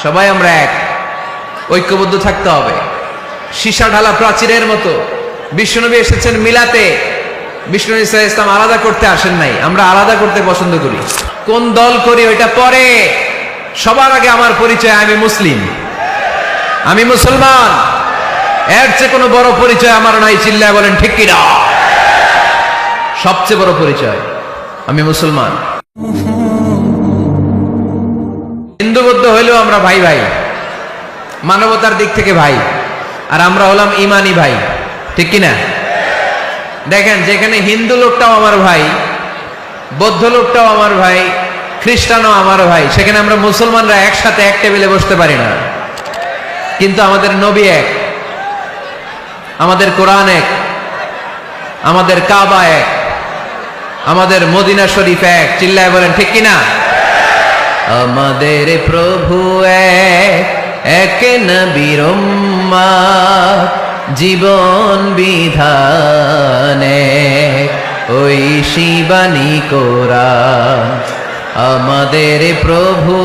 সবাই আমরা এক, ঐক্যবদ্ধ থাকতে হবে। সীসা ঢালা প্রাচীরের মতো বিশ্বনবী এসেছেন মিলাতে, বিশ্বনবী সাল্লাল্লাহু আলাইহি ওয়াসাল্লাম আলাদা করতে আসেন নাই। আমরা আলাদা করতে পছন্দ করি। কোন দল করি ওইটা পরে, সবার আগে আমার পরিচয় আমি মুসলিম, আমি মুসলমান। এর চেয়ে কোনো বড় পরিচয় আমার নাই। চিল্লায় বলেন ঠিক কিনা? সবচেয়ে বড় পরিচয় আমি মুসলমান। হিন্দু বৌদ্ধ হইলেও আমরা ভাই ভাই, মানবতার দিক থেকে ভাই, আর আমরা হলাম ইমানি ভাই, ঠিক কিনা? দেখেন, যেখানে হিন্দু লোকটাও আমার ভাই, বৌদ্ধ লোকটাও আমার ভাই, খ্রিস্টানও আমার ভাই, সেখানে আমরা মুসলমানরা একসাথে এক টেবিলে বসতে পারি না। কিন্তু আমাদের নবী এক, আমাদের কোরআন এক, আমাদের কাবা এক, আমাদের মদিনা শরীফ এক। চিল্লায় বলেন ঠিক কিনা? আমাদের প্রভু এক, এক নবীর উম্মত, জীবন বিধানে ওই শিবানী কোরআন। আমাদের প্রভু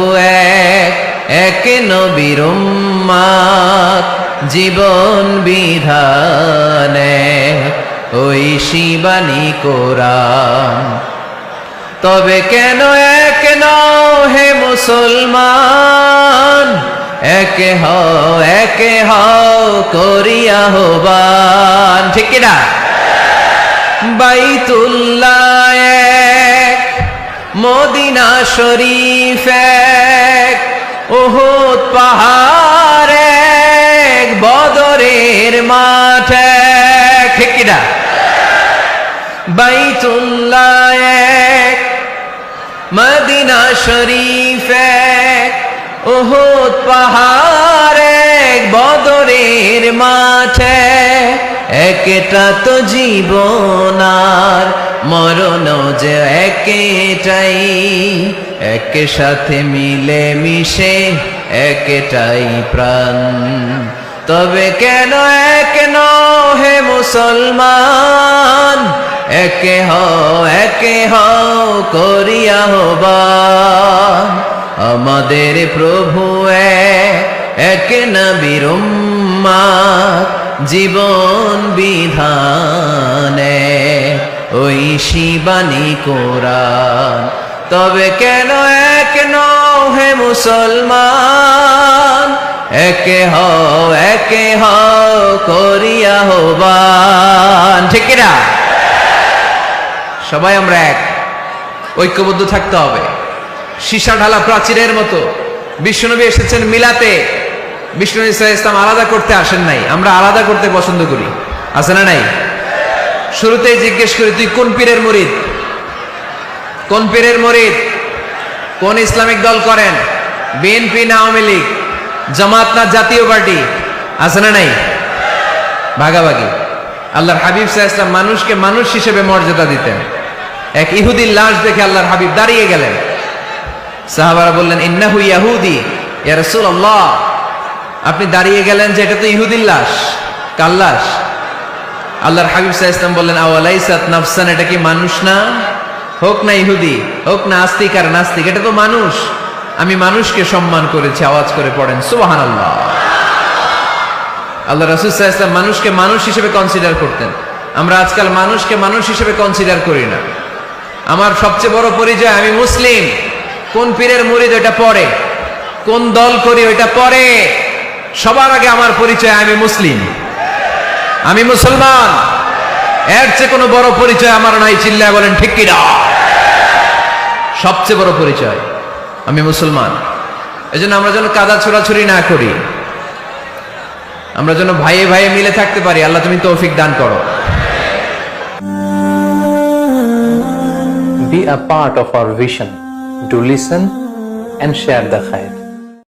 এক, এক নবীর উম্মত, জীবন বিধানে ওই শিবানী কোরআন। তবে কেন এক নও হে মুসলমান, একে হও করিয়া আহ্বান, ঠিক কিনা? বাইতুল্লাহ এক, মদিনা শরীফ এক, উহুদ পাহাড় এক, বদরের মাঠ এক, ঠিক কিনা? বাইতুল্লাহ এক, মদিনা শরীফ এক, উহুদ পাহাড় এক, বদরের মাঠে। একটা তো জীবন আর মরণ যে একটাই, এক সাথে মিলে মিশে একটাই প্রাণ। তবে কেন এক নও হে মুসলমান, একে হও করিয়া আহ্বান। আমাদের প্রভু এক নবীর উম্মত, জীবন বিধানে ওই শিবানী কোরআন। তবে কেন এক নও হে মুসলমান, একে হও করিয়া আহ্বান, ঠিক কিনা? সবাই আমরা এক, ঐক্যবদ্ধ থাকতে হবে। সীসা ঢালা প্রাচীরের মতো বিশ্বনবী এসেছেন মিলাতে, বিশ্বনবী সাল্লাল্লাহু আলাইহি ওয়াসাল্লাম আলাদা করতে আসেন নাই। আমরা আলাদা করতে পছন্দ করি, আছে না নাই? শুরুতেই জিজ্ঞেস করি, তুই কোন পীরের মুরিদ? কোন পীরের মুরিদ? কোন ইসলামিক দল করেন? বিএনপি না আওয়ামী লীগ, জামাত না জাতীয় পার্টি? আছে না নাই? ভাগাভাগি। আল্লাহর হাবিব সাল্লাল্লাহু আলাইহি ওয়াসাল্লাম মানুষকে মানুষ হিসেবে মর্যাদা দিতেন। এক ইহুদির লাশ দেখে আল্লাহর হাবিব দাঁড়িয়ে গেলেন। সাহাবারা বললেন, ইন্নাহু ইয়াহুদি ইয়া রাসূলুল্লাহ। আপনি দাঁড়িয়ে গেলেন যে এটা তো ইহুদির লাশ, কার লাশ? আল্লাহর হাবিব সাল্লাল্লাহু আলাইহি ওয়াসাল্লাম বললেন, আওয়ালাইসাত নাফসান, এটা কি মানুষ না? হোক না ইহুদি, হোক না আস্তিক আর নাস্তিক, এটা তো মানুষ। আমি মানুষকে সম্মান করেছি। আওয়াজ করে পড়েন সুবহানাল্লাহ। আল্লাহ রাসূল সাল্লাল্লাহু আলাইহি ওয়াসাল্লাম মানুষকে মানুষ হিসেবে কনসিডার করতেন। আমরা আজকাল মানুষকে মানুষ হিসেবে কনসিডার করি না। আমার সবচেয়ে বড় পরিচয় আমি মুসলিম। কোন পীরের মুরিদ ওইটা পরে, কোন দল করি ওইটা পরে, সবার আগে আমার পরিচয় আমি মুসলিম, আমি মুসলমান। এর চেয়ে কোনো বড় পরিচয় আমার নাই। চিল্লায় বলেন ঠিক কিনা? সবচেয়ে বড় পরিচয় আমি মুসলমান। এজন্য আমরা যেন কাদা ছোড়াছুরি না করি, আমরা যেন ভাইয়ে ভাইয়ে মিলে থাকতে পারি। আল্লাহ তুমি তৌফিক দান করো। Be a part of our vision. Do listen and share the khair.